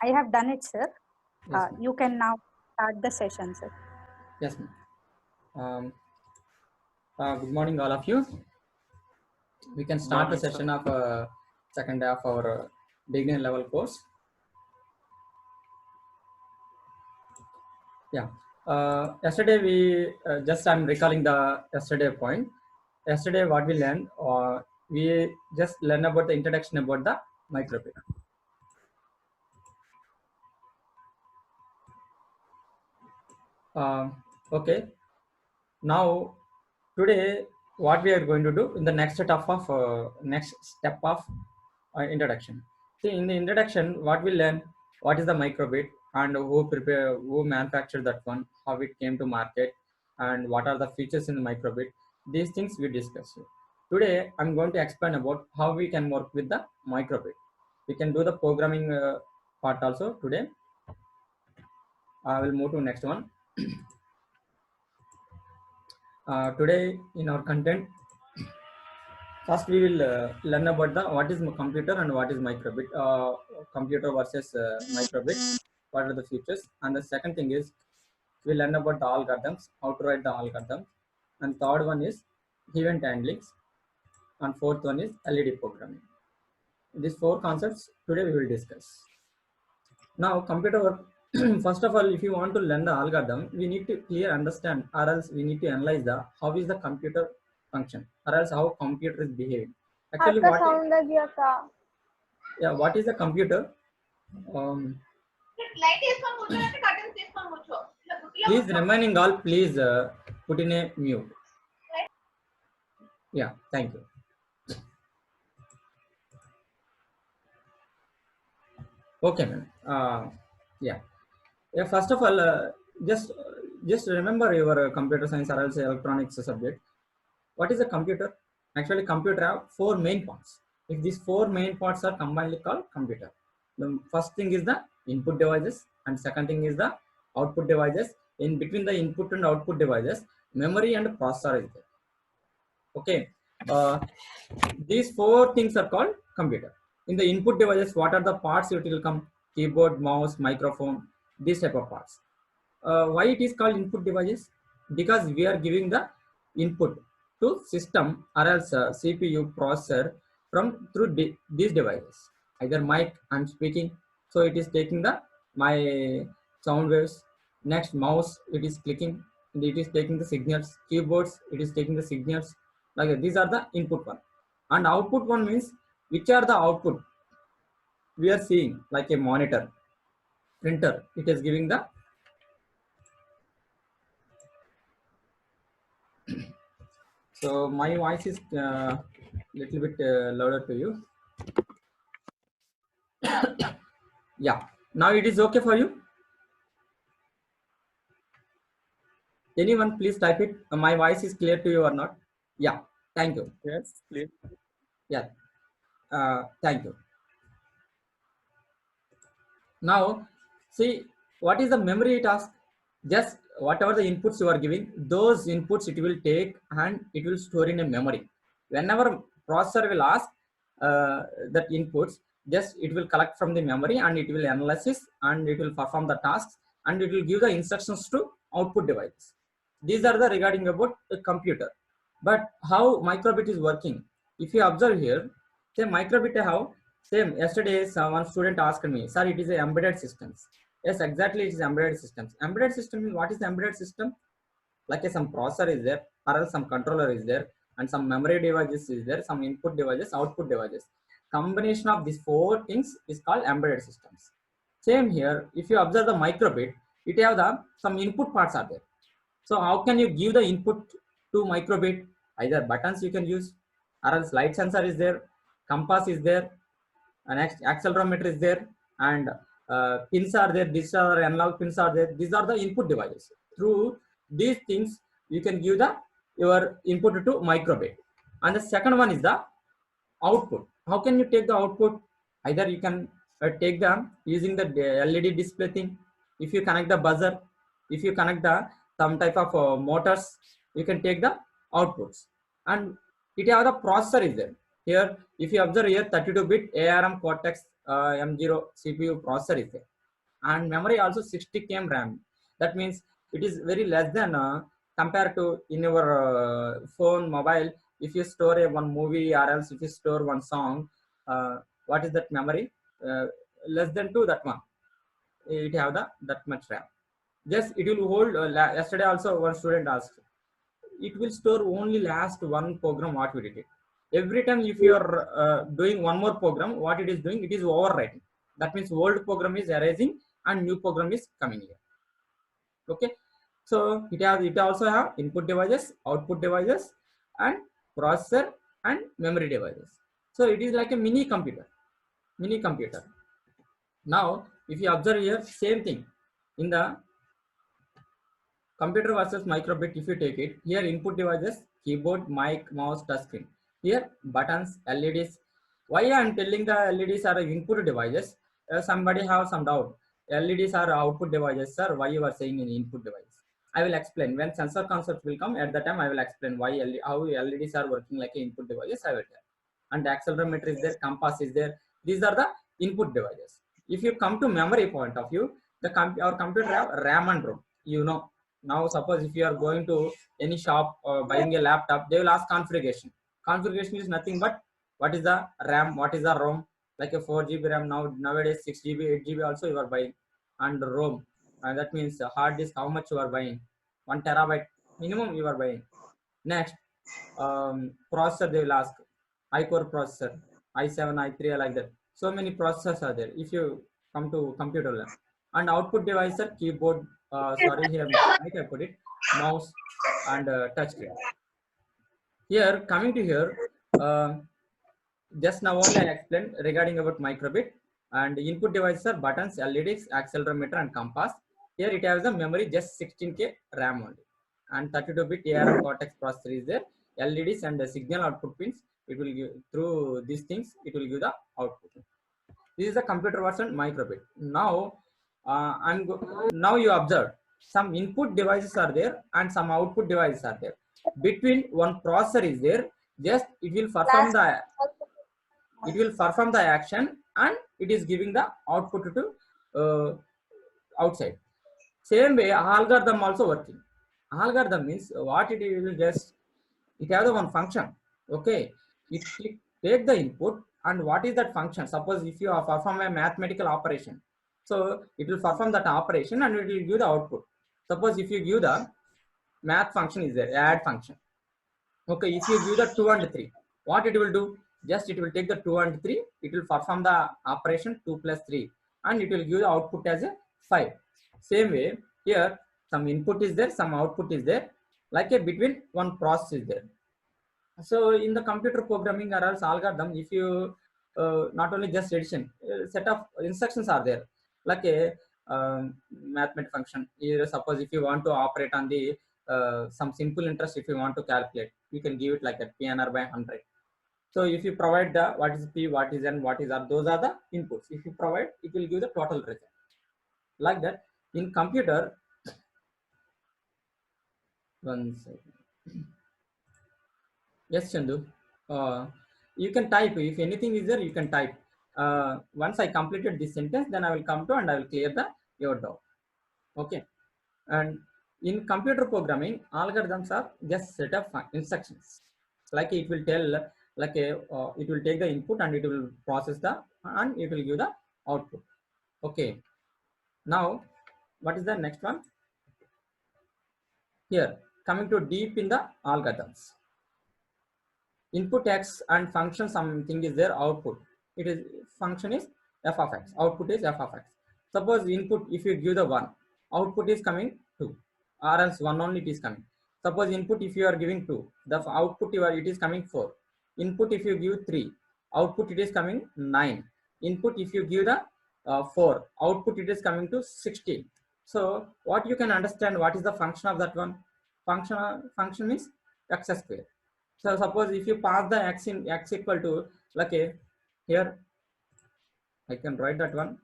I have done it, sir. Yes, ma'am. You can now start the session, sir. Yes, ma'am. Good morning, all of you. We can start the Morning, session sir. of second half of our beginner level course. Yeah. Yesterday we just I'm recalling the yesterday point. Yesterday what we learned, we just learned about the introduction about the microbit. Okay. Now today what we are going to do in the next step of introduction. See, in the introduction, what we learn, what is the microbit and who manufactured that one, how it came to market, and what are the features in the microbit. These things we discuss. Today, I'm going to explain about how we can work with the microbit. We can do the programming part also today. I will move to next one. Today in our content, first, we will learn about the what is computer and what is microbit. Computer versus microbit. What are the features? And the second thing is we learn about the algorithms, how to write the algorithms. And third one is event handlings. And fourth one is LED programming. These four concepts today we will discuss. Now, computer work. First of all, if you want to learn the algorithm, we need to clear understand, or else we need to analyze the how is the computer function, or else how computer is behaving. Actually, అక్క sound తగ్గియక్క what is a computer? Please remaining all, please put in a mute. Yeah, thank you. Okay, ma'am. Yeah. First of all, just remember your computer science or else electronics subject. What is a computer? Actually, computer have four main parts. If these four main parts are combined called computer. The first thing is the input devices, and second thing is the output devices. In between the input and output devices, memory and processor is there. Okay. These four things are called computer. In the input devices, what are the parts it will come? Keyboard, mouse, microphone, these type of parts. Why it is called input devices? Because we are giving the input to system or else CPU processor from through these devices. Either mic I'm speaking, so it is taking the my sound waves. Next mouse, it is clicking, it is taking the signals. Keyboards, it is taking the signals. Like that. These are the input one, and output one means which are the output we are seeing, like a monitor, printer. It is giving the so my voice is little bit louder to you. Yeah, now it is okay for you. Anyone please type it. My voice is clear to you or not? Yeah, thank you. Yes, please. Yeah, thank you. Now see, what is the memory task? Just whatever the inputs you are giving, those inputs it will take and it will store in a memory. Whenever processor will ask that inputs, just it will collect from the memory and it will analysis and it will perform the tasks and it will give the instructions to output devices. These are the regarding about the computer. But how microbit is working, if you observe here, say microbit how same. Yesterday one student asked me, sir, it is a embedded systems. Yes, exactly, it is embedded systems. Embedded system is, what is the embedded system? Like some processor is there, or else some controller is there, and some memory devices is there, some input devices, output devices. Combination of these four things is called embedded systems. Same here, if you observe the microbit, it have the some input parts are there. So how can you give the input to microbit? Either buttons you can use, or else light sensor is there, compass is there, an accelerometer is there, and pins are there. These are analog pins are there. These are the input devices. Through these things, you can give the your input to microbit. And the second one is the output. How can you take the output? Either you can take them using the LED display thing. If you connect the buzzer, if you connect the some type of motors, you can take the outputs. And it have the processor is there. Here, if you observe here, 32-bit ARM Cortex M0 CPU processor is there, and memory also 60 km RAM. That means it is very less than compared to in your phone mobile. If you store a one movie or else if you store one song, what is that memory? Less than 2 that one. It have the that much RAM. Just it will hold. Yesterday also one student asked, it will store only last one program what we did it. Every time if you are doing one more program, what it is doing, it is overwriting. That means old program is erasing and new program is coming here. Okay, so it also have input devices, output devices, and processor and memory devices. So it is like a mini computer. Now if you observe here, same thing in the computer versus microbit. If you take it here, input devices, keyboard, mic, mouse, touchscreen. Here buttons, LEDs. Why I am telling the LEDs are input devices? Somebody have some doubt, LEDs are output devices, sir, why you are saying in input device? I will explain when sensor concept will come. At the time I will explain why how LEDs are working like input devices. I will tell. And the accelerometer is there, compass is there. These are the input devices. If you come to memory point of view, our computer have RAM and ROM. You know, now suppose if you are going to any shop or buying a laptop, they will ask configuration. Configuration is nothing but what is the RAM, what is the ROM. Like a 4 GB RAM, nowadays 6 GB, 8 GB also you are buying. And ROM, and that means hard disk, how much you are buying? 1 TB minimum you are buying. Next, processor they will ask, i-core processor, i7, i3, like that. So many processors are there if you come to computer lab. And output device are keyboard, sorry, here I put it, mouse, and touch screen. Here coming to here, uh, just now only I explained regarding about microbit. And input devices are buttons, LEDs, accelerometer, and compass. Here it has a memory just 16K RAM only, and 32-bit ARM Cortex processor is there. LEDs and the signal output pins. It will give through these things. It will give the output. This is the computer version microbit. Now, now you observe some input devices are there and some output devices are there. Between one processor is there. Just it will perform the action and it is giving the output to outside. Same way algorithm also working. Algorithm means what it will just, it has one function. Okay, it take the input and what is that function. Suppose if you perform a mathematical operation, so it will perform that operation and it will give the output. Suppose if you give the math function is there, add function. Okay, if you give the 2 and 3, what it will do? Just it will take the 2 and 3, it will perform the operation 2 plus 3 and it will give the output as a 5. Same way here, some input is there, some output is there, like a between one process is there. So in the computer programming or else algorithm, if you not only just addition, set of instructions are there, like a mathematical function. Suppose if you want to operate on the some simple interest, if you want to calculate, you can give it like that, PNR by 100. So if you provide the what is P, what is N, what is R, those are the inputs. If you provide, it will give the total result. Like that in computer. One second. Yes, Chandu. You can type. If anything is there, you can type. Once I completed this sentence, then I will come to and I will clear your doubt. Okay. And in computer programming, algorithms are just set of instructions. Like it will tell, like it will take the input and it will process and it will give the output. Okay. Now, what is the next one? Here, coming to deep in the algorithms. Input x and function something is there, output. It is function is f of x, output is f of x. Suppose input if you give the 1, output is coming 2, or else 1 only it is coming. Suppose input if you are giving 2, the output it is coming 4. Input if you give 3, output it is coming 9. Input if you give the 4, output it is coming to 16. So what you can understand, what is the function of that one? Function is x square. So suppose if you pass the x in x equal to, like here I can write that one,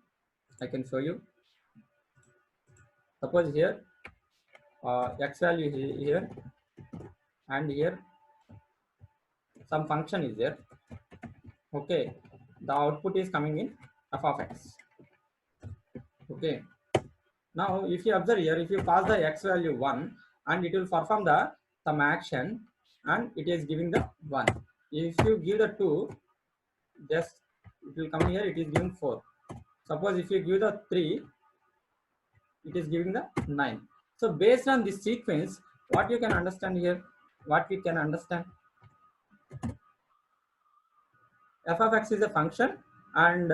I can show you. Suppose here x value here and here some function is there. Okay, the output is coming in f of x. Okay. Now if you observe here, if you pass the x value 1 and it will perform the some action and it is giving the 1. If you give the 2, just it will come here, it is giving 4. Suppose if you give the 3, it is giving the 9. So based on this sequence, what you can understand here, what we can understand, f of x is a function, and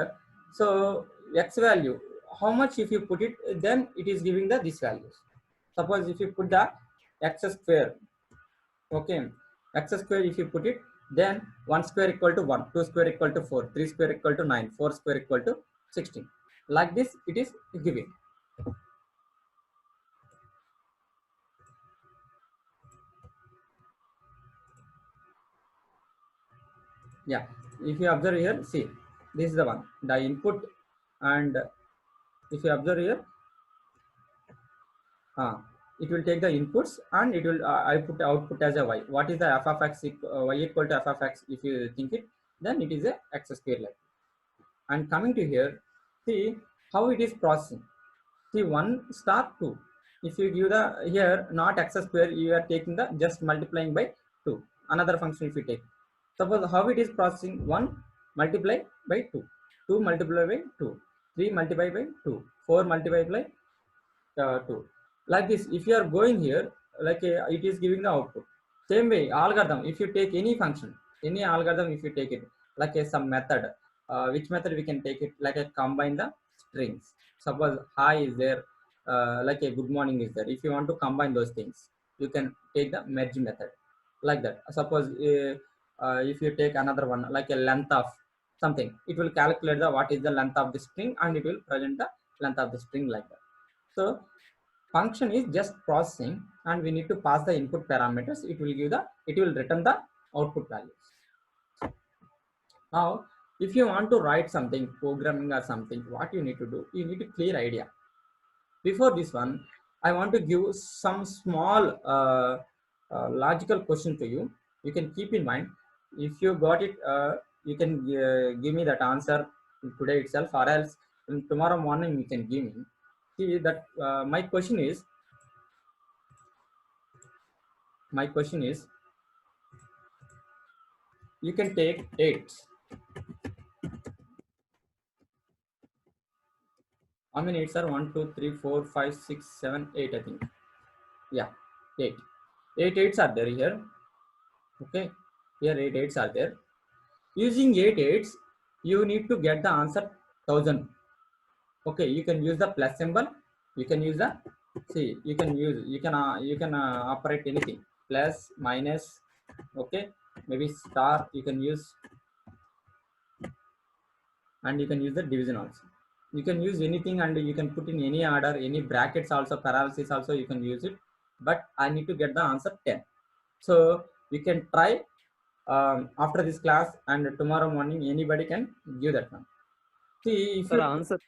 so x value, how much if you put it, then it is giving the these values. Suppose if you put the x square, okay, x square if you put it, then 1 square equal to 1, 2 square equal to 4, 3 square equal to 9, 4 square equal to 16. Like this it is giving. Yeah, if you observe here, see, this is the one, the input, and if you observe here, it will take the inputs and it will I put output as a y. What is the f of x y equal to f of x? If you think it, then it is a x square like. And coming to here, see how it is processing. See 1 star 2. If you give the here not x square, you are taking the just multiplying by 2. Another function if you take. Suppose how it is processing, 1 multiply by 2, 2 multiply by 2, 3 multiply by 2, 4 multiply by 2. Like this, if you are going here, like it is giving the output. Same way, algorithm, if you take any function, any algorithm, if you take it, like some method, which method we can take it, like a combine the strings. Suppose hi is there, like a good morning is there. If you want to combine those things, you can take the merge method, like that. Suppose if you take another one, like a length of something, it will calculate the what is the length of the string and it will present the length of the string, like that. So function is just processing and we need to pass the input parameters. It will return the output values. Now if you want to write something, programming or something, what you need to do, you need a clear idea. Before this one, I want to give some small logical question to you. You can keep in mind. If you got it, you can give me that answer today itself, or else tomorrow morning you can give me. See that my question is, you can take 8. How many 8s are 1, 2, 3, 4, 5, 6, 7, 8, I think. Yeah, 8. 8 8s are there here. Okay, here 8 8s are there. Using 8 8s, you need to get the answer 1000. Okay, you can use the plus symbol. You can use the, see, you can operate anything, plus, minus, okay, maybe star you can use, and you can use the division also. You can use anything and you can put in any order, any brackets also, paralysis also you can use it, but I need to get the answer 10. So you can try after this class, and tomorrow morning anybody can give that one. See, if Sir, you answer.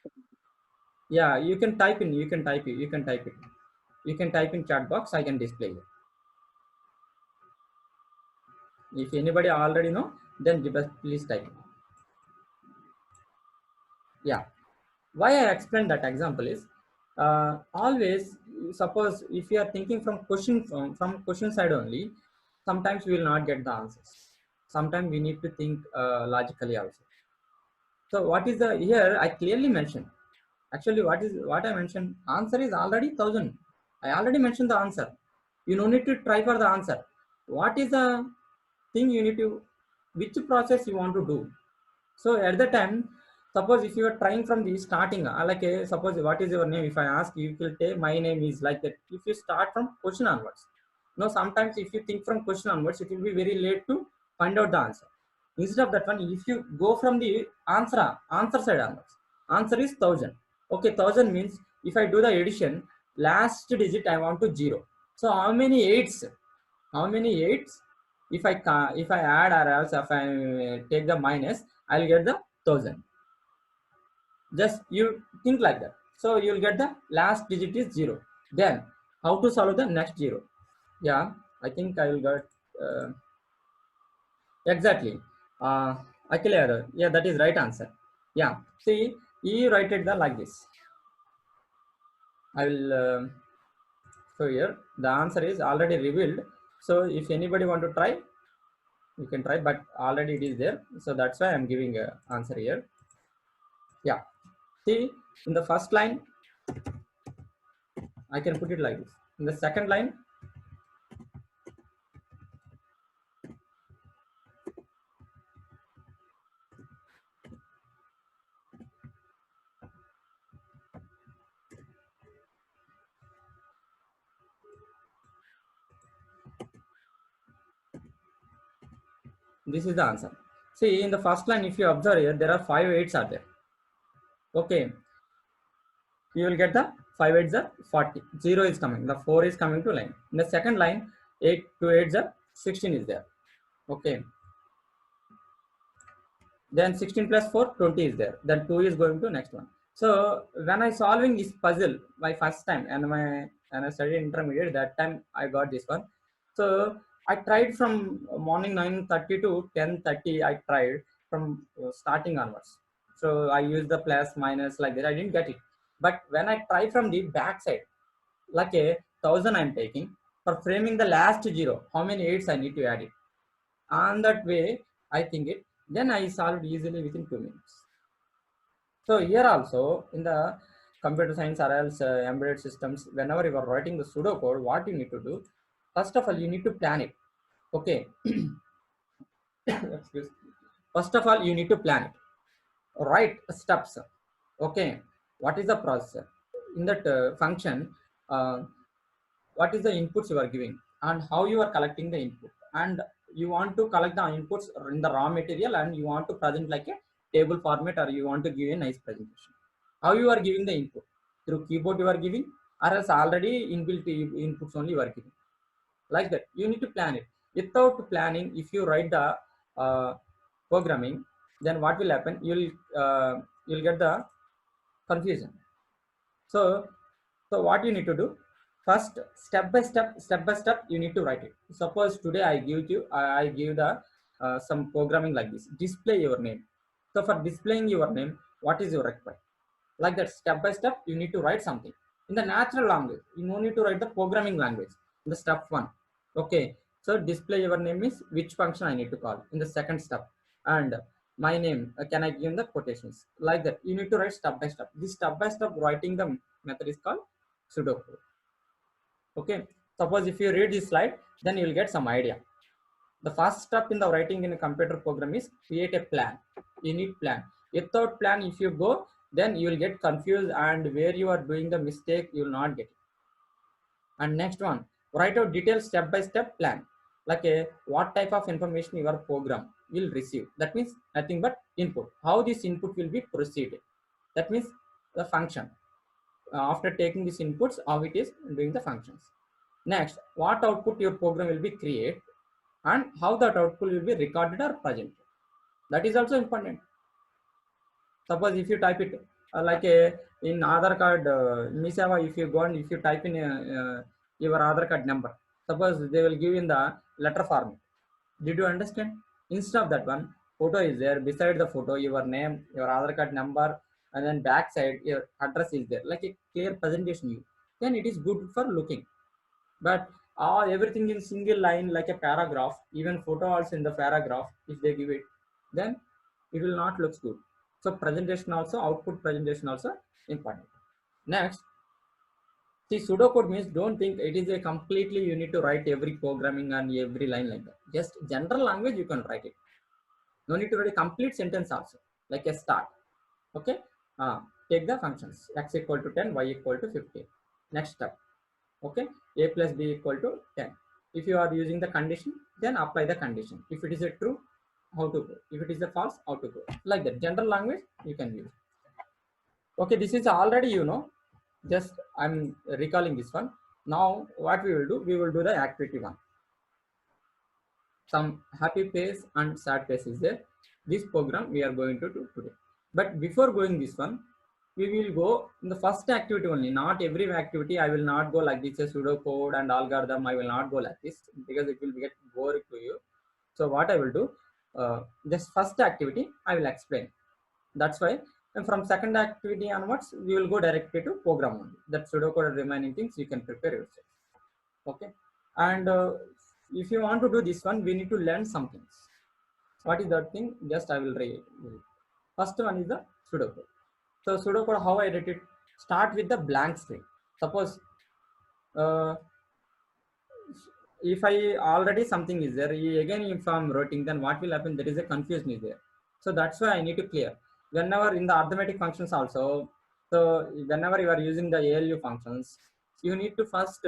yeah, you can type in, you can type in chat box, I can display it. If anybody already know, then please type it. Yeah, why I explained that example is, always suppose if you are thinking from question side only, sometimes we will not get the answers. Sometimes we need to think logically also. So what is the here I clearly mentioned, actually what I mentioned, answer is already 1000. I already mentioned the answer. You no need to try for the answer. What is the thing you need to, which process you want to do. So at the time, suppose if you are trying from the starting, like suppose what is your name, if I ask you, will say my name is, like that. If you start from question onwards, no, sometimes if you think from question onwards, it will be very late to find out the answer. Instead of that one, if you go from the answer side onwards, answer is 1000. Okay, 1000 means if I do the addition, last digit I want to 0. So how many 8s? How many 8s? If I add or else if I take the minus, I'll get the 1000. Just you think like that. So you'll get the last digit is 0. Then how to solve the next 0? Yeah, I think I will get exactly. Actually, yeah, that is right answer. Yeah, see, you write it the like this. I will show here. The answer is already revealed. So if anybody want to try, you can try, but already it is there. So that's why I'm giving a answer here. Yeah. See, in the first line, I can put it like this. In the second line, this is the answer. See, in the first line, if you observe here, there are 5 8s are there. Okay, you will get the 5 8s are 40. 0 is coming. The 4 is coming to line. In the second line, 8 2 8s are 16 is there. Okay. Then 16 plus 4, 20 is there. Then 2 is going to next one. So when I solving this puzzle my first time and I studied intermediate, that time I got this one. So I tried from morning 9:30 to 10:30. I tried from starting onwards. So I used the plus minus like that. I didn't get it. But when I try from the back side, like a thousand I'm taking for framing the last zero, how many eights I need to add it. On that way, I think it. Then I solved easily within 2 minutes. So here also in the computer science or else embedded systems, whenever you are writing the pseudocode, what you need to do, first of all, you need to plan it. Okay. Excuse. First of all, you need to plan it. Write steps. Okay. What is the process? In that function, uh, what is the inputs you are giving and how you are collecting the input, and you want to collect the inputs in the raw material and you want to present like a table format, or you want to give a nice presentation. How you are giving the input? Through keyboard you are giving, or else already inbuilt inputs only you are giving, like that. You need to plan it. Without planning, if you write the uh, programming, then what will happen? You'll get the confusion. So so what you need to do, first, step by step you need to write it. Suppose today I give the some programming like this: display your name. So for displaying your name, what is your require? Like that, step by step you need to write something in the natural language. You no need to write the programming language in the step one. Okay. So display your name is which function I need to call in the second step, and my name, can I give the quotations, like that. You need to write step by step. This step by step writing the method is called pseudocode. Okay. Suppose if you read this slide, then you will get some idea. The first step in the writing in a computer program is create a plan. You need plan. Without plan, if you go, then you will get confused, and where you are doing the mistake you will not get it. And next one, write out detailed step by step plan, like a what type of information your program will receive. That means nothing but input. How this input will be proceeded, that means the function. After taking these inputs, how it is doing the functions. Next, what output your program will be create, and how that output will be recorded or presented. That is also important. Suppose if you type it like a in Aadhaar card, Miseva, if you go and if you type in your Aadhaar card number, suppose they will give in the letter format. Did you understand? Instead of that one, photo is there. Beside the photo, your name, your Aadhaar card number, and then back side your address is there, like a clear presentation. You then it is good for looking. But everything in single line, like a paragraph, even photo also in the paragraph, if they give it, then it will not look good. So presentation also, output presentation also important. Next, see, pseudocode means don't think it is a completely you need to write every programming and every line like that. Just general language you can write it. No need to write a complete sentence also, like a start. Okay. Take the functions x equal to 10, y equal to 15. Next step. Okay. A plus b equal to 10. If you are using the condition, then apply the condition. If it is a true, how to go. If it is a false, how to go. Like that. General language you can use. Okay, this is already just I'm recalling this one. Now what we will do, we will do the activity one. Some happy face and sad face is there. This program we are going to do today. But before going this one, we will go in the first activity only. Not every activity I will not go like this, a pseudo code and algorithm. I will not go like this because it will get boring to you. So what I will do, just first activity I will explain. That's why, and from second activity onwards, we will go directly to program only. That pseudocode remaining things you can prepare yourself. Okay, and if you want to do this one, we need to learn some things. What is that thing? Just I will read. First one is the pseudocode. So pseudocode, how I write it? Start with the blank screen. Suppose uh, if I already something is there, again if I'm writing, then what will happen? There is a confusion is there. So that's why I need to clear. Whenever in the arithmetic functions also, so whenever you are using the ALU functions, you need to first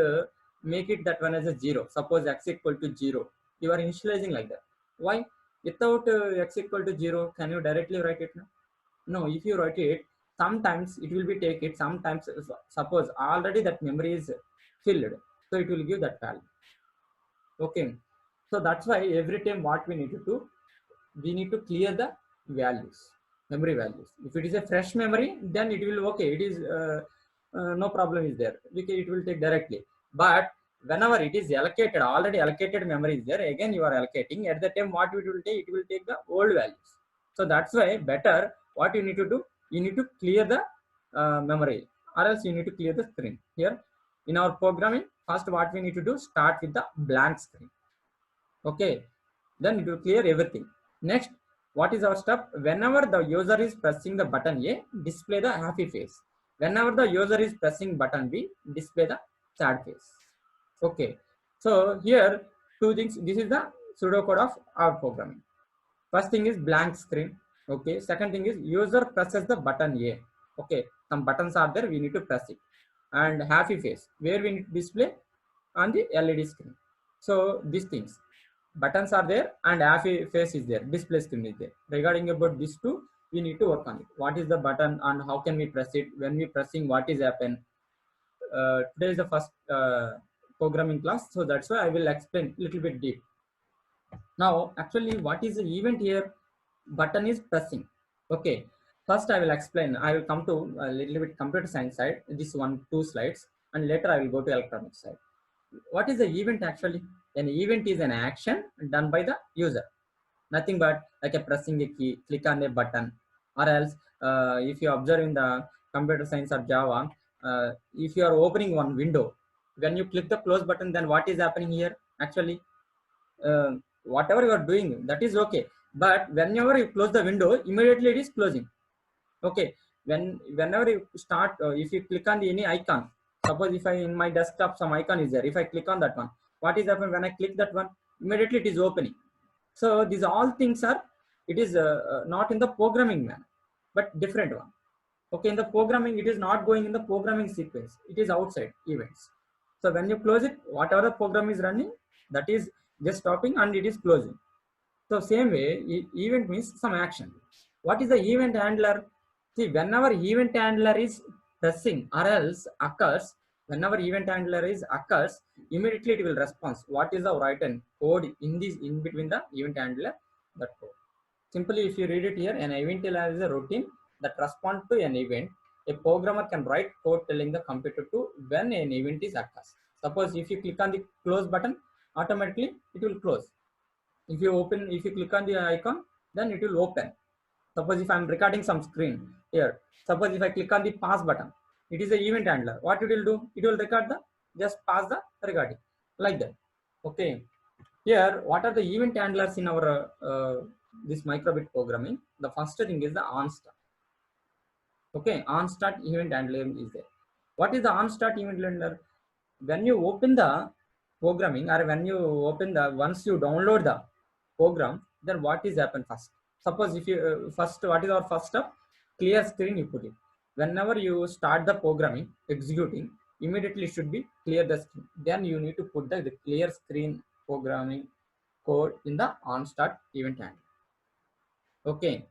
make it that one as a 0. Suppose x equal to 0. You are initializing like that. Why? Without x equal to 0, can you directly write it now? No, if you write it, sometimes it will be take it, sometimes suppose already that memory is filled, so it will give that value. Okay, so that's why every time what we need to do, we need to clear the values, memory values. If it is a fresh memory, then it will okay, it is no problem is there, it will take directly. But whenever it is allocated, already allocated memory is there, again you are allocating, at the time what it will take the old values. So that's why better what you need to do, you need to clear the memory, or else you need to clear the screen. Here in our programming, first what we need to do, start with the blank screen. Okay, then it will clear everything. Next, what is our step? Whenever the user is pressing the button A, display the happy face. Whenever the user is pressing button B, display the sad face. Okay, so here two things. This is the pseudocode of our programming. First thing is blank screen. Okay, second thing is user presses the button A. Okay, some buttons are there, we need to press it. And happy face, where we need to display on the LED screen. So these things, buttons are there and happy face is there, display screen is there. Regarding about these two, we need to work on it. What is the button and how can we press it? When we pressing, what is happen? Today is the first programming class, so that's why I will explain little bit deep. Now, actually, what is the event here? Button is pressing. Okay. First, I will explain. I will come to a little bit computer science side. This 2 slides, and later I will go to electronics side. What is the event actually? An event is an action done by the user. Nothing but like a pressing a key, click on a button, or else if you observe in the computer science or Java, if you are opening one window, when you click the close button, then what is happening here? Actually, whatever you are doing, that is okay, but whenever you close the window, immediately it is closing. Okay, whenever you start, if you click on the any icon, suppose if I in my desktop some icon is there, if I click on that one, what is happening? When I click that one, immediately it is opening. So these all things are, it is not in the programming manner, but different one. Okay, in the programming, it is not going in the programming sequence, it is outside events. So when you close it, whatever the program is running, that is just stopping and it is closing. So same way, event means some action. What is the event handler? See, whenever event handler is pressing or else occurs, whenever event handler is occurs, immediately it will respond. What is the written code in this, in between the event handler? That code. Simply, if you read it here, an event handler is a routine that responds to an event. A programmer can write code telling the computer to when an event is occurs. Suppose if you click on the close button, automatically it will close. If you click on the icon, then it will open. Suppose if I'm recording some screen here, suppose if I click on the pause button, it is an event handler. What it will do? It will record the, just pause the recording like that. Okay. Here, what are the event handlers in our this microbit programming? The first thing is the on start. Okay, on start event handler is there. What is the on start event handler? When you open the programming, or when you open the, once you download the program, then what is happen first? Suppose if you first, what is our first step? Clear screen you put it. Whenever you start the programming executing, immediately should be clear the screen. Then you need to put the clear screen programming code in the on start event handler. Okay,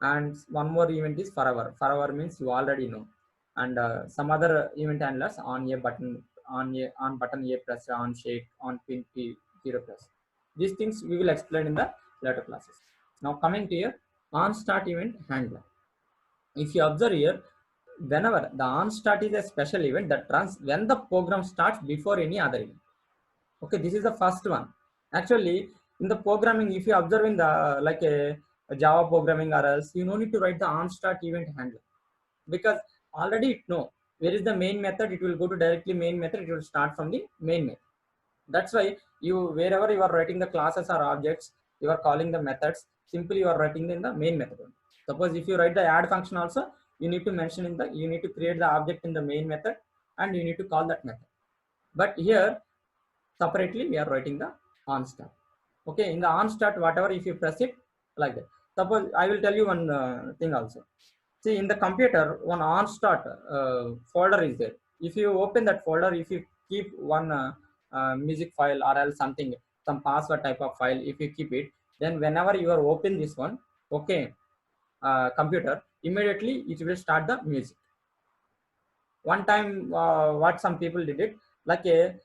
and one more event is forever. Forever means you already know. And some other event handlers, on a button, on button A press, on shake, on pin P 0 press. These things we will explain in the later classes. Now coming to here, on start event handler. If you observe here, whenever the on start is a special event that runs when the program starts before any other event. Okay, this is the first one. Actually, in the programming, if you observe in the like a Java programming or else, you no need to write the on start event handler, because already it know where is the main method, it will go to directly main method, it will start from the main method. That's why you, wherever you are writing the classes or objects, you are calling the methods, simply you are writing in the main method. Suppose if you write the add function also, you need to mention in the, you need to create the object in the main method and you need to call that method. But here separately we are writing the on start. Okay, in the on start, whatever, if you press it like that. Suppose I will tell you one thing also. See, in the computer, one on start folder is there. If you open that folder, if you keep one music file or else something, some password type of file, if you keep it, then whenever you are open this one, okay, computer, immediately it will start the music. One time, what some people did it, like a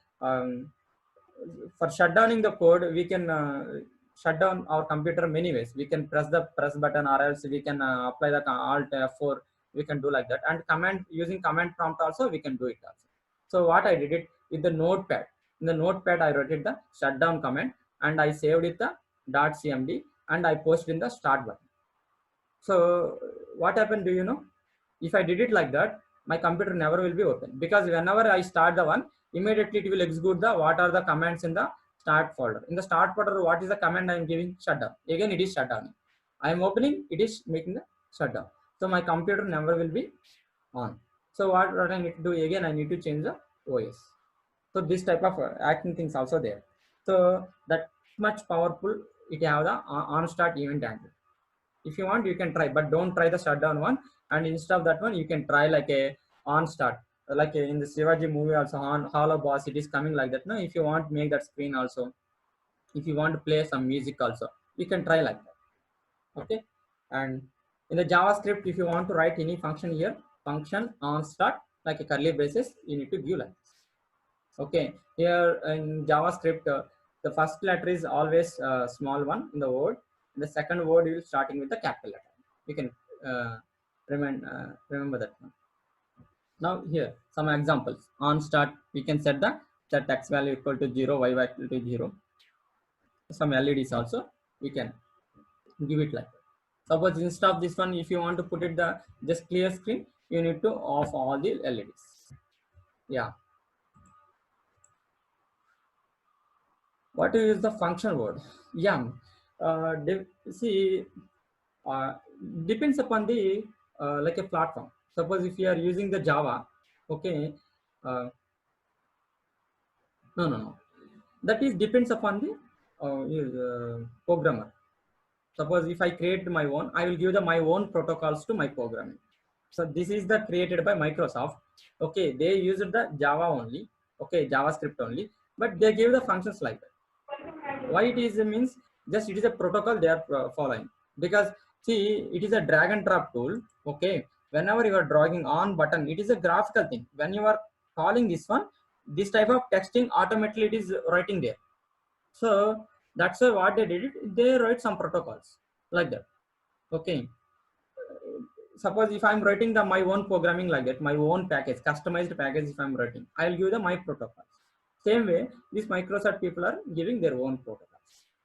for shutdowning the code, we can shut down our computer many ways. We can press the press button or else we can apply the alt F4, we can do like that, and command, using command prompt also we can do it also. So what I did it with the notepad, in the notepad I wrote it the shutdown command and I saved it the .cmd and I posted in the start button. So what happened, do you know? If I did it like that, my computer never will be open, because whenever I start the one, immediately it will execute the what are the commands in the start folder. In the start folder, what is the command I am giving? Shutdown. Again, it is shutdown. I am opening, it is making the shutdown. So my computer never will be on. So what I need to do again, I need to change the OS. So this type of acting things also there. So that much powerful, it have the on start event handler. If you want, you can try, but don't try the shutdown one. And instead of that one, you can try like a on start, like in the Shivaji movie also, on Hollow Boss, it is coming like that. No, if you want to make that screen also, if you want to play some music also, you can try like that. Okay. And in the JavaScript, if you want to write any function here, function on start, like a curly braces, you need to give like this. Okay, here in JavaScript, the first letter is always small one in the word. The second word is starting with the capital letter. You can remember that one. Now here some examples. On start, we can set the x value equal to 0, y value equal to 0. Some LEDs also we can give it like that. Suppose instead of this one, if you want to put it the just clear screen, you need to off all the LEDs. Yeah. What is the function word? Yeah, see, uh, depends upon the like a platform. Suppose if you are using the Java, okay, no, that is depends upon the programmer. Suppose if I create my own, I will give the my own protocols to my programming. So this is the created by Microsoft. Okay, they used the Java only, okay, JavaScript only, but they give the functions like that. Why it is means, just it is a protocol they are following, because see, it is a drag and drop tool. Okay, whenever you are drawing on button, it is a graphical thing. When you are calling this one, this type of texting automatically it is writing there. So that's why what they did it, they write some protocols like that. Okay, suppose if I'm writing the my own programming like that, my own package, customized package, if I'm writing, I'll give the my protocols. Same way, these Microsoft people are giving their own protocols.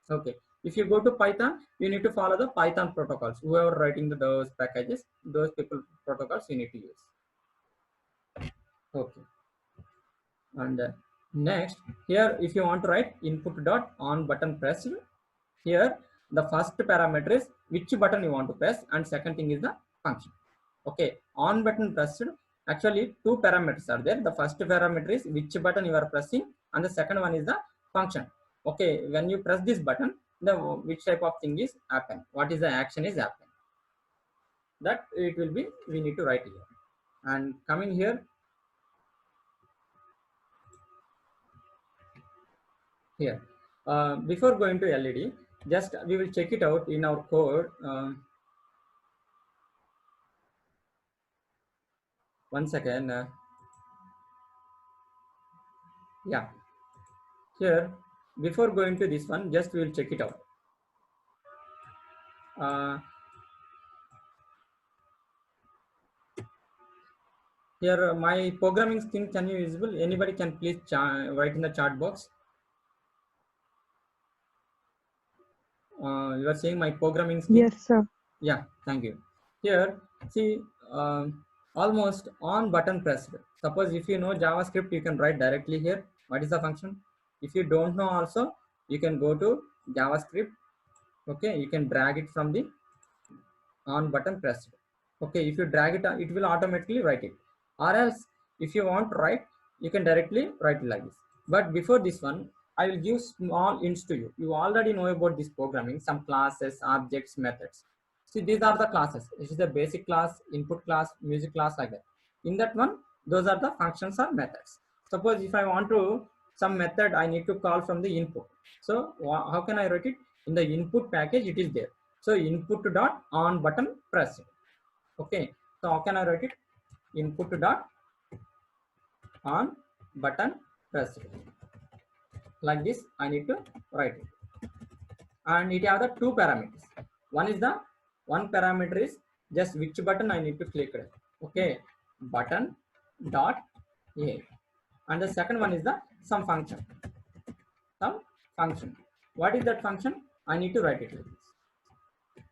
Okay, if you go to Python, you need to follow the Python protocols. Whoever writing those packages, those people protocols you need to use. Okay, and next here, if you want to write input dot on button pressed, here the first parameter is which button you want to press, and second thing is the function. Okay, on button pressed, actually two parameters are there. The first parameter is which button you are pressing, and the second one is the function. Okay, when you press this button, the which type of thing is happen, what is the action is happening, that it will be, we need to write here. And coming here, before going to LED, just we will check it out in our code. One second. Yeah, here before going to this one, just we will check it out. Here my programming screen, can you visible? Anybody can please write in the chat box. You are seeing my programming scheme? Yes, sir. Yeah, thank you. Here, see, almost on button pressed. Suppose if you know JavaScript, you can write directly here. What is the function? If you don't know also, you can go to JavaScript. Okay, you can drag it from the on button pressed. Okay, if you drag it, it will automatically write it. Or else, if you want to write, you can directly write it like this. But before this one, I will give small hints to you. You already know about this programming, some classes, objects, methods. See, these are the classes. This is the basic class, input class, music class, like that. In that one, those are the functions or methods. Suppose if I want to some method, I need to call from the input. So how can I write it? In the input package, it is there. So input dot on button pressed. Okay. So how can I write it? Input dot on button pressed. Like this, I need to write it. And it have the two parameters. One parameter is just which button I need to click it. Okay. Button dot a. And the second one is the some function. Some function. What is that function? I need to write it like this.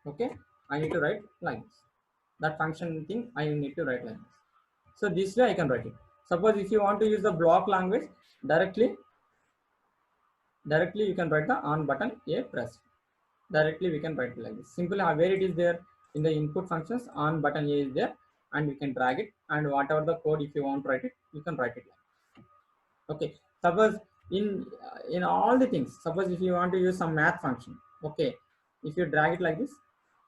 Okay. I need to write like this. That function thing I need to write like this. So this way I can write it. Suppose if you want to use the block language, directly you can write the on button a press. Directly we can write it like this. Simply where it is there in the input functions, on button a is there, and you can drag it, and whatever the code if you want to write it, you can write it like this. Okay. Suppose in all the things, suppose if you want to use some math function, okay, if you drag it like this,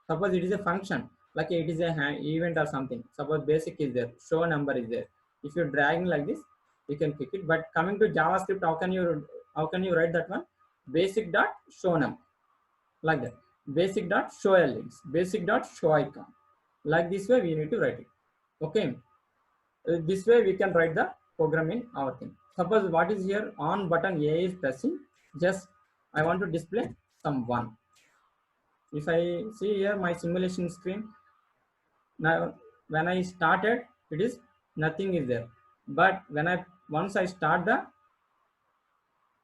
suppose it is a function, like it is a event or something. Suppose basic is there, show number is there. If you're dragging like this, you can pick it. But coming to JavaScript, how can you write that one? Basic dot show number, like that. Basic dot show LEDs, basic dot show icon. Like this way we need to write it. Okay. This way we can write the program in our thing. Suppose what is here, on button A is pressing, just I want to display some 1. If I see here my simulation screen, now when I started, it is nothing is there. But when once I start the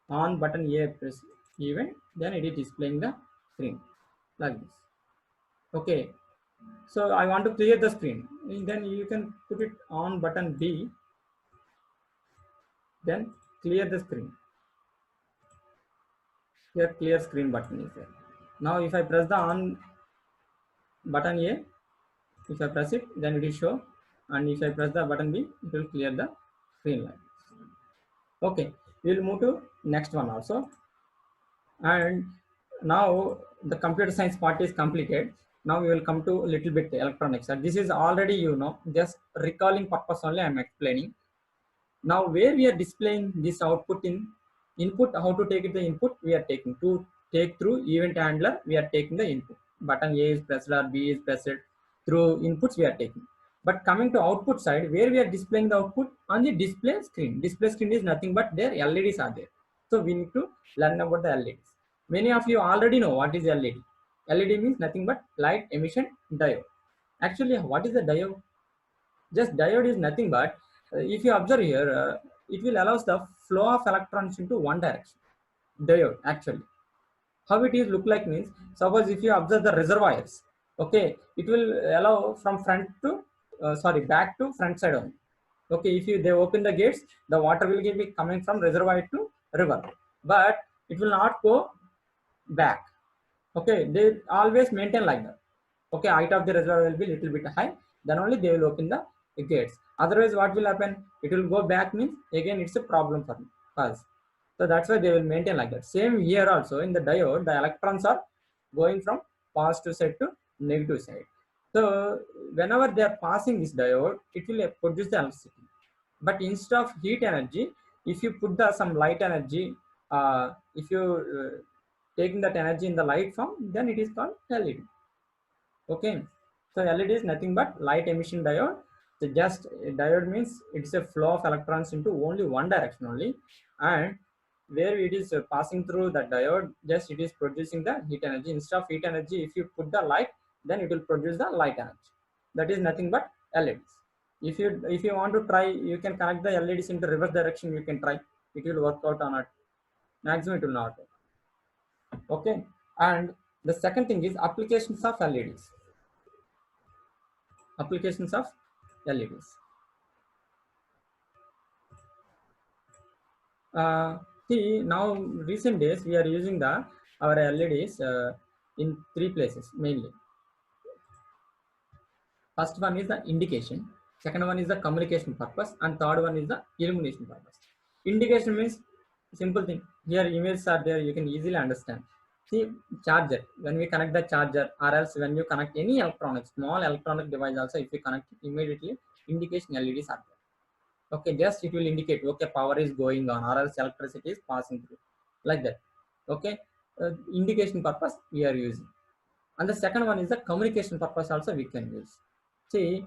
on button A press event, then it is displaying the screen like this. Okay. So I want to clear the screen. Then you can put it on button B. Then clear the screen. Here clear screen button is there. Now if I press the on button A, if I press it, then it will show, and if I press the button B, it will clear the screen like this. Okay, we will move to next one also. And now the computer science part is completed. Now we will come to a little bit electronics. And this is already just recalling purpose only I am explaining. Now where we are displaying this output in input, how to take it the input, we are taking to take through event handler, we are taking the input. Button A is pressed or B is pressed, through inputs we are taking. But coming to output side, where we are displaying the output on the display screen. Display screen is nothing but their LEDs are there. So we need to learn about the LEDs. Many of you already know what is LED. LED means nothing but light emission diode. Actually, what is the diode? Just diode is nothing but, if you observe here, it will allow the flow of electrons into one direction. Diode actually. How it is look like means, suppose if you observe the reservoirs, okay, it will allow from back to front side only. Okay, if they open the gates, the water will be coming from reservoir to river, but it will not go back. Okay, they always maintain like that. Okay, height of the reservoir will be little bit high, then only they will open the gates. Otherwise, what will happen? It will go back means again it's a problem for us. So that's why they will maintain like that. Same here also in the diode, the electrons are going from positive side to negative side. So whenever they are passing this diode, it will produce the electricity. But instead of heat energy, if you put some light energy, if you taking that energy in the light form, then it is called LED. Okay, so LED is nothing but light emission diode. So just diode means it's a flow of electrons into only one direction only, and where it is passing through the diode, just it is producing the heat energy. Instead of heat energy, if you put the light, then it will produce the light energy. That is nothing but LEDs. If you want to try, you can connect the LEDs into reverse direction. You can try. It will work out or not. Maximum it will not. Okay, and The second thing is applications of LEDs. Applications of LEDs. See, now recent days we are using our LEDs in three places mainly. First one is the indication, second one is the communication purpose, and third one is the illumination purpose. Indication means simple thing. Here images are there, you can easily understand. See, charger, when we connect the charger, or else when you connect any electronic, small electronic device also, if you connect it immediately, indication LEDs are there. Okay, just it will indicate, okay, power is going on, or else electricity is passing through, like that. Okay, indication purpose we are using. And the second one is the communication purpose also we can use. See,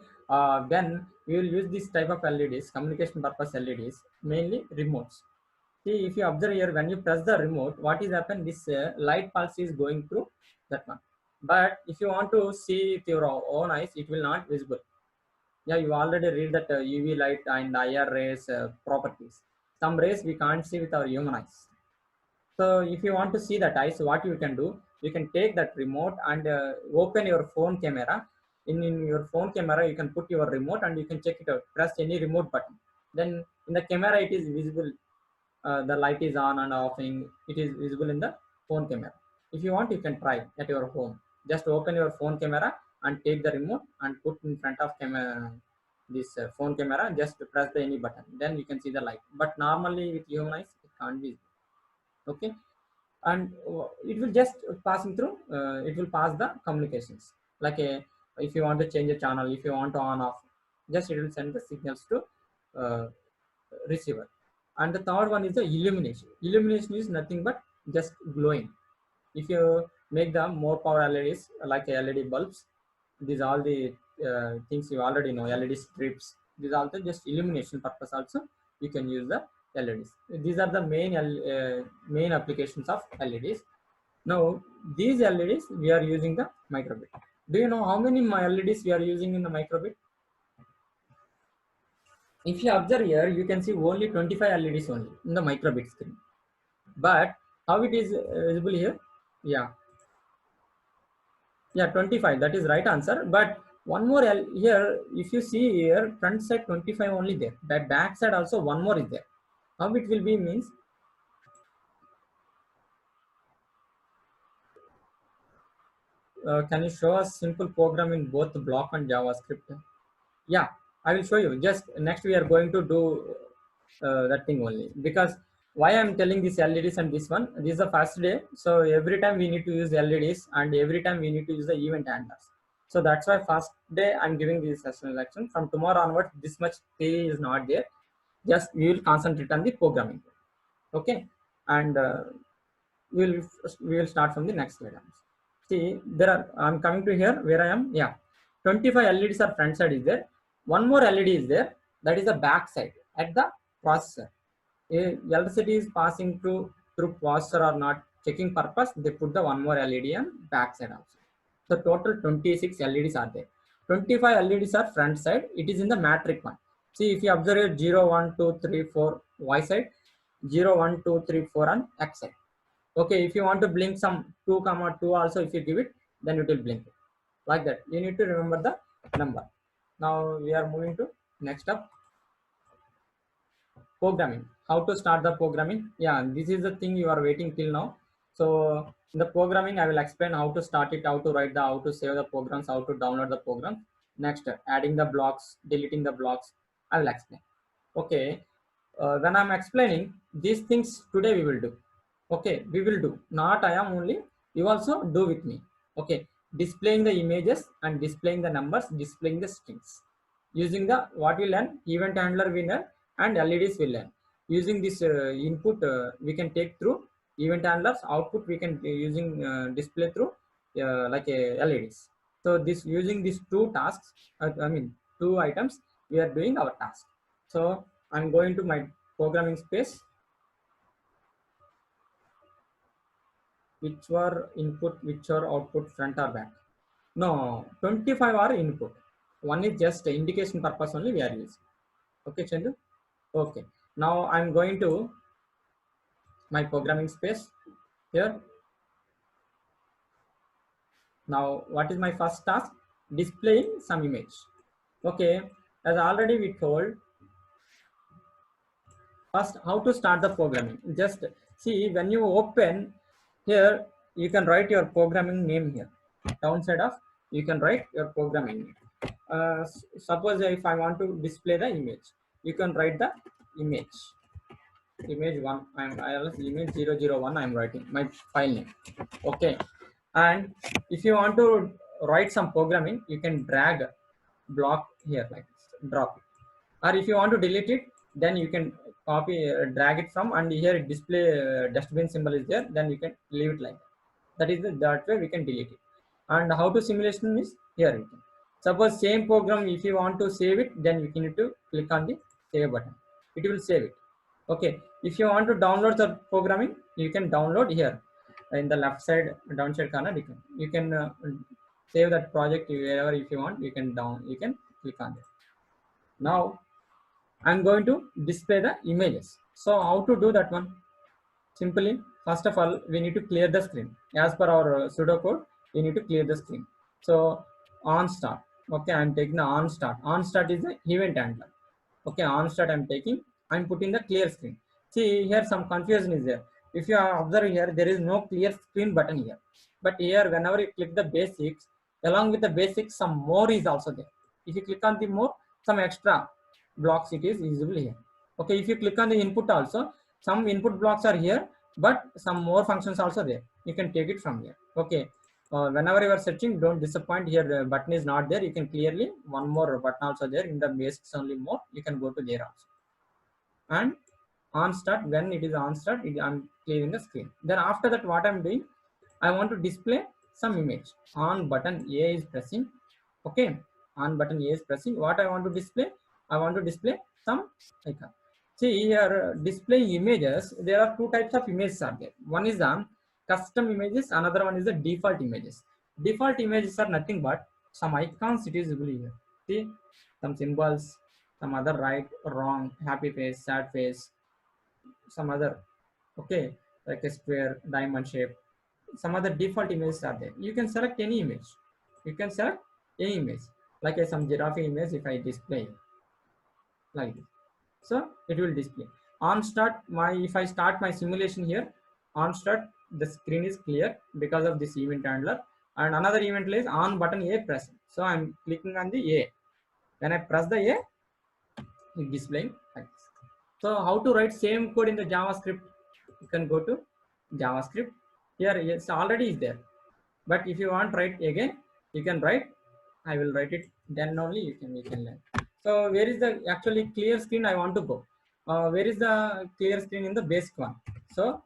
when we will use this type of LEDs, communication purpose LEDs, mainly remotes. See, if you observe here, when you press the remote, what is happen? This light pulse is going through that one. But if you want to see with your own eyes, it will not visible. Yeah, you already read that UV light and IR rays properties. Some rays we can't see with our human eyes. So if you want to see that eyes, what you can do, you can take that remote and open your phone camera. In your phone camera, you can put your remote and you can check it out. Press any remote button. Then in the camera, it is visible. The light is on and offing. It is visible in the phone camera. If you want, you can try at your home. Just open your phone camera and take the remote and put in front of camera this phone camera. Just press the any button. Then you can see the light. But normally with human eyes, it can't be. Okay, and it will just passing through, it will pass the communications, like a, if you want to change a channel, if you want to on off, just it will send the signals to uh, receiver. And the third one is the illumination. Illumination is nothing but just glowing. If you make the more power LEDs like LED bulbs, these all the things you already know, LED strips, these are also just illumination purpose also you can use the LEDs. These are the main applications of LEDs. Now these LEDs we are using the microbit. Do you know how many LEDs we are using in the microbit? If you observe here, you can see only 25 LEDs only in the microbit screen. But how it is visible here? Yeah, yeah, 25. That is right answer. But one more here, if you see here, front side 25 only there. That back side also one more is there. How it will be means, can you show us simple program in both block and JavaScript? Yeah, I will show you. Just next we are going to do that thing only, because why I'm telling this LEDs and this one, this is the first day, so every time we need to use LEDs and every time we need to use the event handlers. So that's why first day I'm giving this session. From tomorrow onwards, this much pay is not there. Just we will concentrate on the programming. Okay, and we'll we will start from the next slide. See, there are, I'm coming to here where I am. Yeah, 25 LEDs are front side is there. One more LED is there. That is the back side at the processor. Electricity is passing through processor or not, checking purpose, they put the one more LED on back side also. So total 26 LEDs are there. 25 LEDs are front side. It is in the matrix one. See, if you observe here, 0, 1, 2, 3, 4 Y side, 0, 1, 2, 3, 4 on X side. Okay, if you want to blink some 2, 2 also, if you give it, then it will blink like that. You need to remember the number. Now we are moving to next up, programming. How to start the programming? Yeah, this is the thing you are waiting till now. So in the programming, I will explain how to start it, how to write the, how to save the programs, how to download the program. Next, adding the blocks, deleting the blocks, I will explain. Okay, when I'm explaining these things today, we will do. Okay, we will do, not I am only, you also do with me. Okay, displaying the images and displaying the numbers, displaying the strings, using the what we learn, event handler we learn, and LEDs we learn. Using this input, we can take through event handlers, output we can using display through like LEDs. So this, using these two tasks, I mean two items, we are doing our task. So I'm going to my programming space. Which were input, which are output, front or back? No, 25 are input. One is just indication purpose only we are using. Okay, Chandu? Okay. Now I'm going to my programming space here. Now, what is my first task? Displaying some image. Okay, as already we told, first how to start the programming. Just see, when you open here, you can write your programming name here. Downside of, you can write your programming name. Suppose if I want to display the image, you can write the image. Image 1, I was image 001, I'm writing my file name. Okay, and if you want to write some programming, you can drag block here like this, drop it. Or if you want to delete it, then you can copy, drag it from, and here display dustbin symbol is there, then you can leave it like that. That is that way we can delete it. And how to simulation is here. You can suppose same program, if you want to save it, then you need to click on the save button, it will save it. Okay, if you want to download the programming, you can download here in the left side downside corner. You can save that project wherever. If you want, you can click on it. Now I'm going to display the images. So how to do that one? Simply, first of all, we need to clear the screen. As per our pseudocode, we need to clear the screen. So on start. Okay, I'm taking the on start. On start is the event handler. Okay, on start I'm taking. I'm putting the clear screen. See here, some confusion is there. If you observe here, there is no clear screen button here. But here, whenever you click the basics, along with the basics, some more is also there. If you click on the more, some extra blocks it is visible here. Okay, if you click on the input also, some input blocks are here, but some more functions also there. You can take it from here. Okay, whenever you are searching, don't disappoint. Here the button is not there. You can clearly one more button also there in the basics only more. You can go to there also. And on start, when it is on start, I'm clearing the screen. Then after that, what I'm doing, I want to display some image. On button A is pressing. Okay, on button A is pressing. What I want to display, I want to display some icon. See here, display images, there are two types of images are there. One is the custom images, another one is the default images. Default images are nothing but some icons. It is visible here. See, some symbols, some other right, wrong, happy face, sad face, some other. Okay, like a square, diamond shape, some other default images are there. You can select any image. You can select any image, like some giraffe image. If I display like this, so it will display. On start, if I start my simulation here, on start, the screen is clear because of this event handler. And another event is on button A press. So I'm clicking on the A. When I press the A, it displaying like this. So how to write same code in the JavaScript? You can go to JavaScript. Here it's already is there, but if you want to write again, you can write. I will write it, then only you can learn. So where is the actually clear screen I want to go? Where is the clear screen in the basic one? So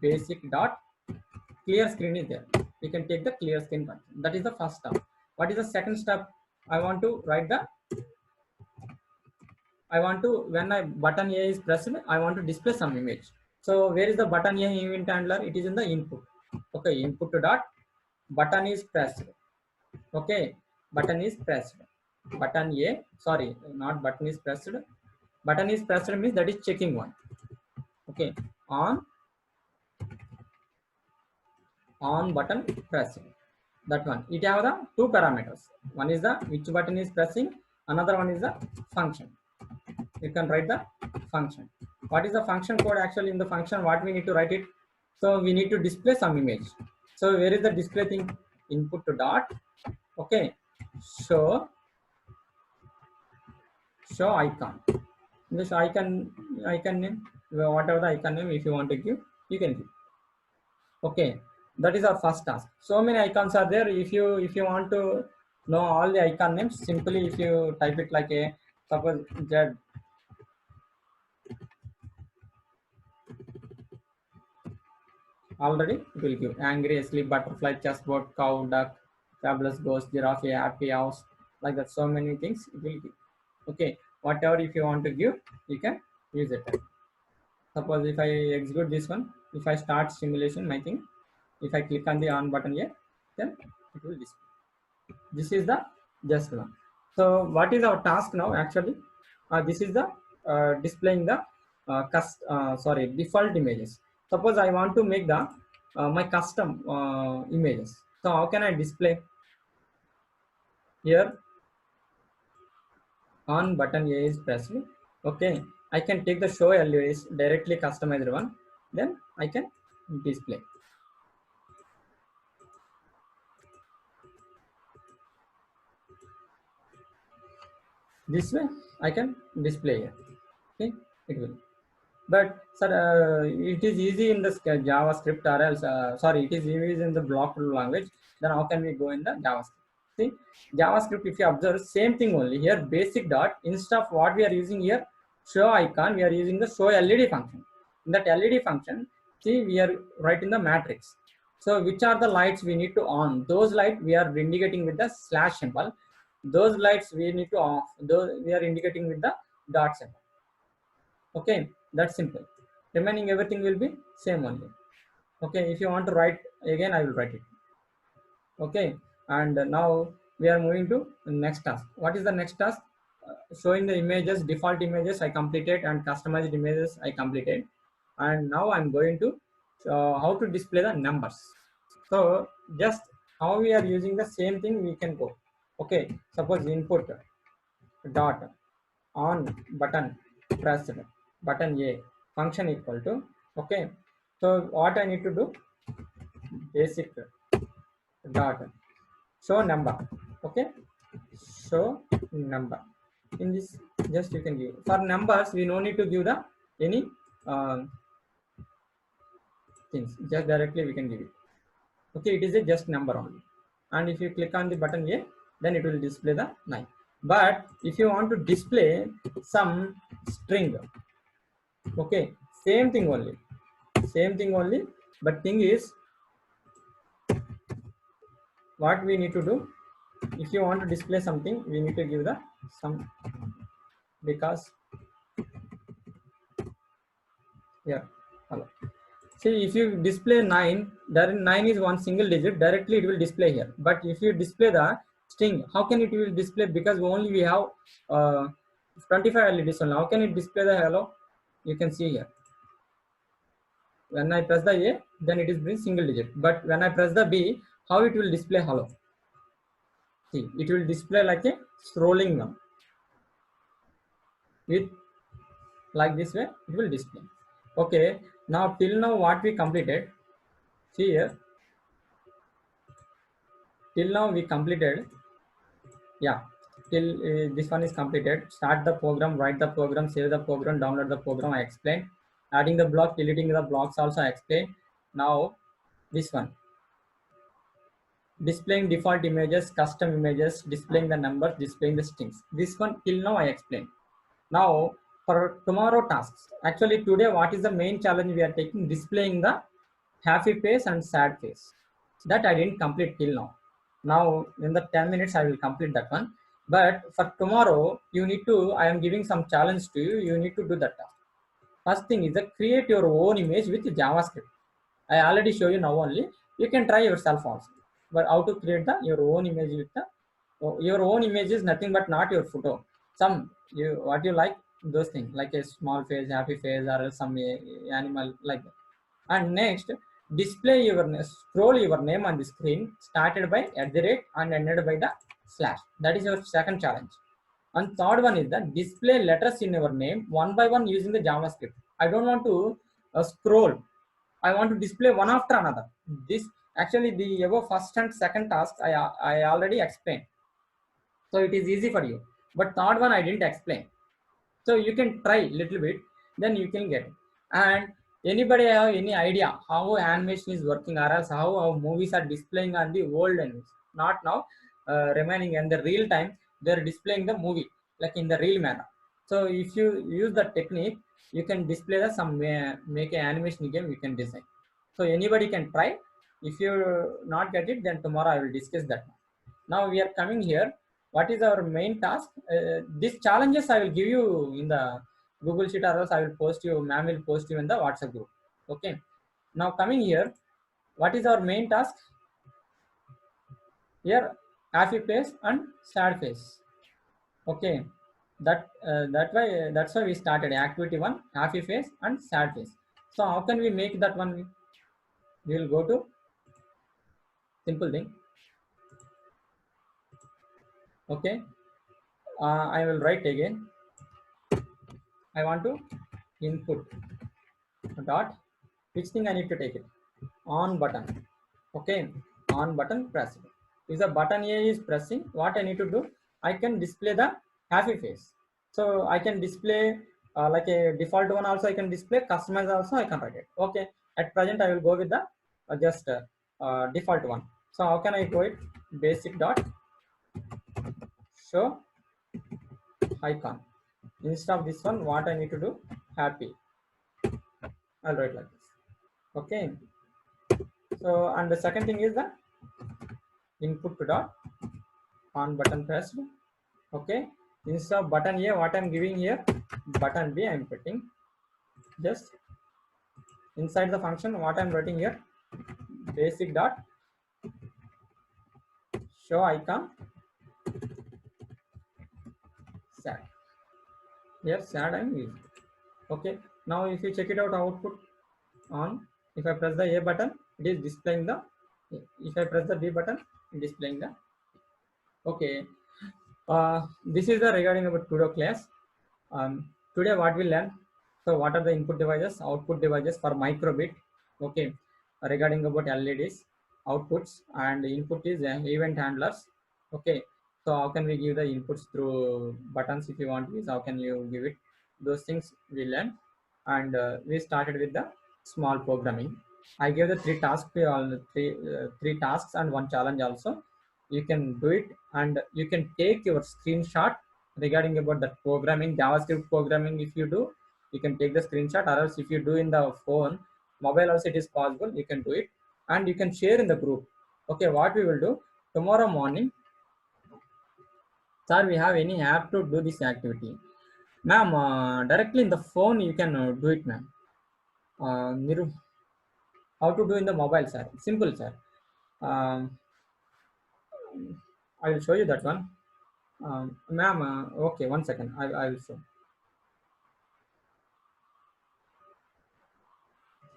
basic dot clear screen is there. You can take the clear screen button. That is the first step. What is the second step? I want to write the, when I button A is pressed, I want to display some image. So where is the button A event handler? It is in the input. Okay, input to dot button is pressed. Okay, button is pressed. Button A, sorry, not button is pressed. Button is pressed means that is checking one. Okay, on button pressed. That one. It have the two parameters. One is the which button is pressing. Another one is the function. You can write the function. What is the function code? Actually, in the function, what we need to write it? So we need to display some image. So where is the display thing? Input to dot. Okay, show icon. This icon name, whatever the icon name, if you want to give, you can give. Okay, that is our first task. So many icons are there. If you want to know all the icon names, simply if you type it like a, suppose Z, already it will give angry, asleep, butterfly, chessboard, cow, duck, fabulous ghost, giraffe, happy house, like that. So many things it will give. Okay, whatever if you want to give, you can use it. Suppose if I execute this one, if I start simulation, my thing, if I click on the on button here, then it will display. This is the just one. So what is our task now? Actually, this is the displaying the default images. Suppose I want to make the my custom images. So how can I display? Here on button A is pressed. Okay, I can take the show LEDs directly customized one. Then I can display. This way I can display here. Okay, it will. But sir, it is easy in the JavaScript or else, sorry, it is easy in the block language. Then how can we go in the JavaScript? See, JavaScript, if you observe, same thing only here, basic dot, instead of what we are using here, show icon, we are using the show LED function. In that LED function, see, we are writing the matrix. So which are the lights we need to on? Those lights we are indicating with the slash symbol. Those lights we need to off. Those we are indicating with the dot symbol. Okay, that's simple. Remaining everything will be same only. Okay, if you want to write again, I will write it. Okay, and now we are moving to the next task. What is the next task? Showing the images, default images I completed, and customized images I completed. And now I'm going to how to display the numbers. So just how we are using the same thing, we can go. Okay, suppose input dot on button pressed button A function equal to, okay, so what I need to do, basic dot show number. Okay, show number. In this, just you can give for numbers, we no need to give the any things, just directly we can give it. Okay, it is a just number only, and if you click on the button A, then it will display the 9. But if you want to display some string, okay, same thing only, but thing is, what we need to do, if you want to display something, we need to give the some, because yeah, hello. See, if you display 9, then 9 is one single digit, directly it will display here. But if you display the string, how can it will display? Because only we have 25 LEDs only. How can it display the hello? You can see here. When I press the A, then it is bring single digit. But when I press the B, how it will display hello? See, it will display like a scrolling one. With like this way, it will display. Okay, now till now what we completed, see here, till now we completed, yeah, till this one is completed. Start the program, write the program, save the program, download the program, I explained. Adding the block, deleting the blocks also I explained. Now this one, displaying default images, custom images, displaying the numbers, displaying the strings. This one till now I explained. Now for tomorrow tasks, actually today what is the main challenge we are taking, displaying the happy face and sad face. That I didn't complete till now. Now in the 10 minutes I will complete that one. But for tomorrow, you need to, I am giving some challenge to you, you need to do that task. First thing is that create your own image with JavaScript. I already show you now only. You can try yourself also. But how to create your own image with the, your own image is nothing but not your photo. Some you what you like, those things like a small face, happy face, or some animal like that. And next, display your scroll your name on the screen started by @ and ended by the slash. That is your second challenge. And third one is that display letters in your name one by one using the JavaScript. I don't want to scroll. I want to display one after another. This actually the above first and second task I already explained. So it is easy for you. But third one I didn't explain. So you can try little bit, then you can get it. And anybody have any idea how animation is working, or else how movies are displaying on the old animation? Not now, remaining in the real time, they're displaying the movie like in the real manner. So if you use the technique, you can display the some make an animation game, you can design. So anybody can try. If you not get it, then tomorrow I will discuss that. Now we are coming here. What is our main task? These challenges I will give you in the Google Sheet, or else I will post you, ma'am will post you in the WhatsApp group. Okay. Now coming here, what is our main task? Here, happy face and sad face. Okay. That's why we started activity 1, happy face and sad face. So how can we make that one? We will go to Simple thing. Okay. I will write again. I want to input dot, which thing I need to take it? On button. Okay, on button pressed. If the button A is pressing, what I need to do? I can display the happy face. So I can display like a default one also I can display, customize also I can write it. Okay, at present I will go with the just default one. So how can I go it? Basic dot show icon. Instead of this one, what I need to do? Happy. I'll write like this. Okay. So and the second thing is the input dot on button pressed. Okay. Instead of button A, what I'm giving here, button B I'm putting. Just inside the function, what I'm writing here, basic dot show icon sad. Here sad I'm using. Okay. Now if you check it out, output on. If I press the A button, it is displaying the. If I press the B button, it is displaying the. Okay. This is the regarding about Tudo class. Today what we learn. So what are the input devices, output devices for microbit? Okay, regarding about LEDs, outputs and input is event handlers. Okay, so how can we give the inputs through buttons if you want this? How can you give it? Those things we learn, and we started with the small programming. I gave the three tasks, three tasks and one challenge also. You can do it, and you can take your screenshot regarding about that programming, JavaScript programming. If you do, you can take the screenshot, or else if you do in the phone, mobile also it is possible. You can do it, and you can share in the group. Okay, what we will do tomorrow morning, sir, we have any app to do this activity, ma'am? Directly in the phone you can do it, ma'am. Niru, how to do in the mobile, sir? Simple, sir. Um, I will show you that one. Ma'am, okay, 1 second. I will show.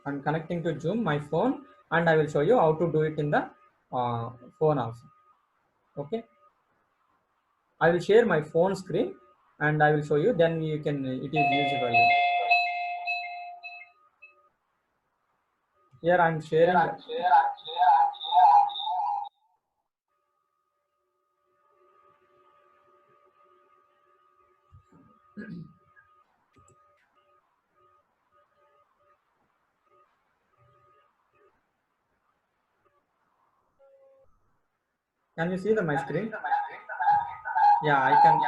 I'm connecting to Zoom, my phone, and I will show you how to do it in the phone also. Okay. I will share my phone screen and I will show you. Then you can. It is usable. Here I'm sharing. Can you see the my screen? Yeah, I can.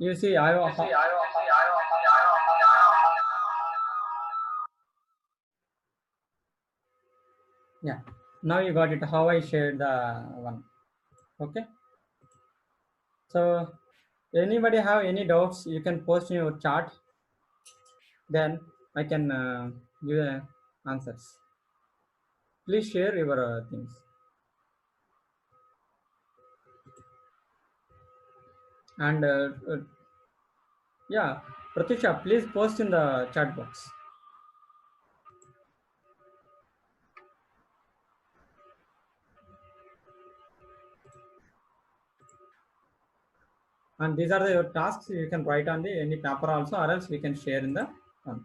You see, yeah. Now you got it. How I shared the one. Okay. So, anybody have any doubts? You can post in your chat. Then I can give answers. Please share your things. And yeah, Pratisha, please post in the chat box. And these are the your tasks you can write on the any paper also, or else we can share in the one.